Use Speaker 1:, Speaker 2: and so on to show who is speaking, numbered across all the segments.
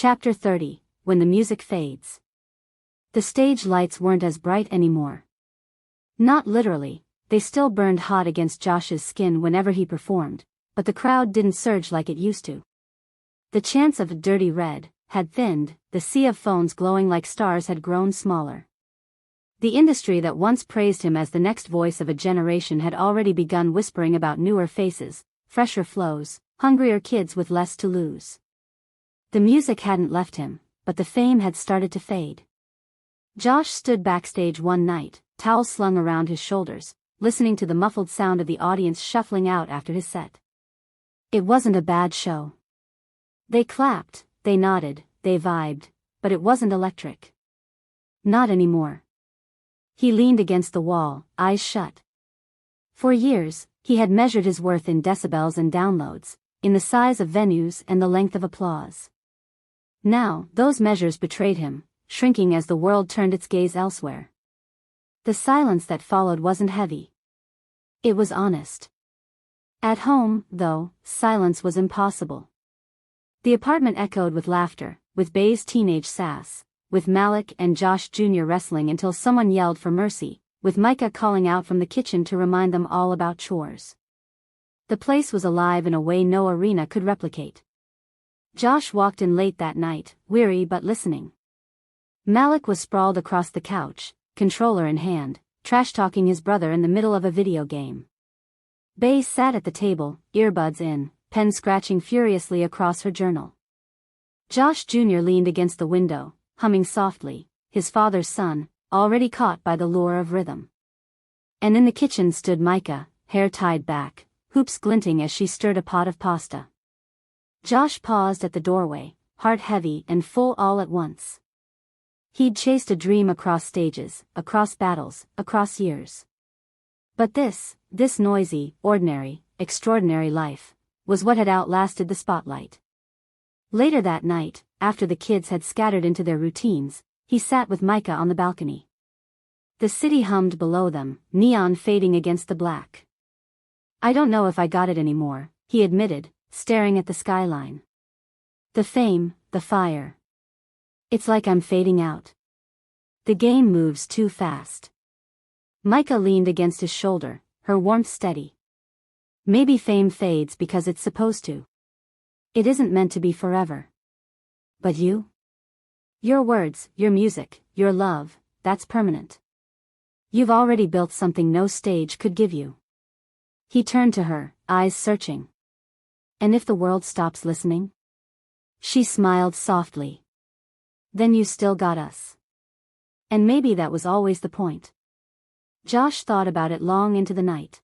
Speaker 1: Chapter 30, When the Music Fades. The stage lights weren't as bright anymore. Not literally, they still burned hot against Josh's skin whenever he performed, but the crowd didn't surge like it used to. The chants of Dirty Red had thinned, the sea of phones glowing like stars had grown smaller. The industry that once praised him as the next voice of a generation had already begun whispering about newer faces, fresher flows, hungrier kids with less to lose. The music hadn't left him, but the fame had started to fade. Josh stood backstage one night, towels slung around his shoulders, listening to the muffled sound of the audience shuffling out after his set. It wasn't a bad show. They clapped, they nodded, they vibed, but it wasn't electric. Not anymore. He leaned against the wall, eyes shut. For years, he had measured his worth in decibels and downloads, in the size of venues and the length of applause. Now, those measures betrayed him, shrinking as the world turned its gaze elsewhere. The silence that followed wasn't heavy. It was honest. At home, though, silence was impossible. The apartment echoed with laughter, with Bay's teenage sass, with Malik and Josh Jr. wrestling until someone yelled for mercy, with Micah calling out from the kitchen to remind them all about chores. The place was alive in a way no arena could replicate. Josh walked in late that night, weary but listening. Malik was sprawled across the couch, controller in hand, trash-talking his brother in the middle of a video game. Bay sat at the table, earbuds in, pen scratching furiously across her journal. Josh Jr. leaned against the window, humming softly, his father's son, already caught by the lure of rhythm. And in the kitchen stood Micah, hair tied back, hoops glinting as she stirred a pot of pasta. Josh paused at the doorway, heart heavy and full all at once. He'd chased a dream across stages, across battles, across years. But this noisy, ordinary, extraordinary life, was what had outlasted the spotlight. Later that night, after the kids had scattered into their routines, he sat with Micah on the balcony. The city hummed below them, neon fading against the black. "I don't know if I got it anymore," he admitted, staring at the skyline. "The fame, the fire. It's like I'm fading out. The game moves too fast." Micah leaned against his shoulder, her warmth steady. "Maybe fame fades because it's supposed to. It isn't meant to be forever. But you? Your words, your music, your love, that's permanent. You've already built something no stage could give you." He turned to her, eyes searching. "And if the world stops listening?" She smiled softly. "Then you still got us. And maybe that was always the point." Josh thought about it long into the night.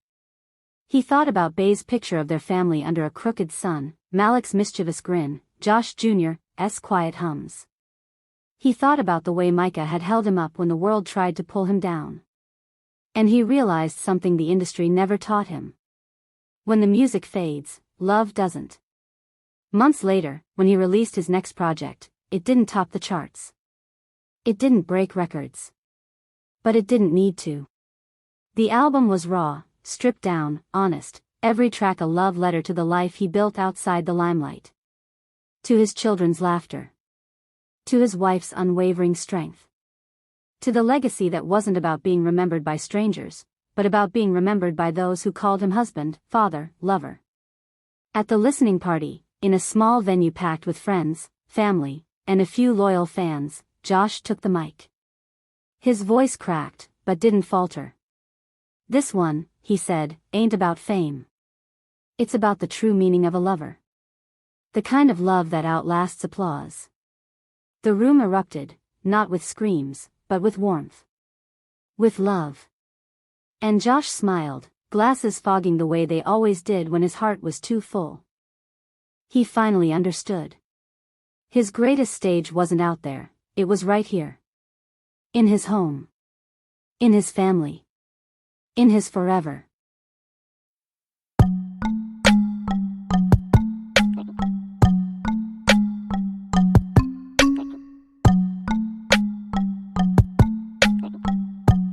Speaker 1: He thought about Bay's picture of their family under a crooked sun, Malik's mischievous grin, Josh Jr.'s quiet hums. He thought about the way Micah had held him up when the world tried to pull him down. And he realized something the industry never taught him. When the music fades, love doesn't. Months later, when he released his next project, it didn't top the charts. It didn't break records. But it didn't need to. The album was raw, stripped down, honest, every track a love letter to the life he built outside the limelight. To his children's laughter. To his wife's unwavering strength. To the legacy that wasn't about being remembered by strangers, but about being remembered by those who called him husband, father, lover. At the listening party, in a small venue packed with friends, family, and a few loyal fans, Josh took the mic. His voice cracked, but didn't falter. "This one," he said, "ain't about fame. It's about the true meaning of a lover. The kind of love that outlasts applause." The room erupted, not with screams, but with warmth. With love. And Josh smiled, glasses fogging the way they always did when his heart was too full. He finally understood. His greatest stage wasn't out there, it was right here. In his home. In his family. In his forever.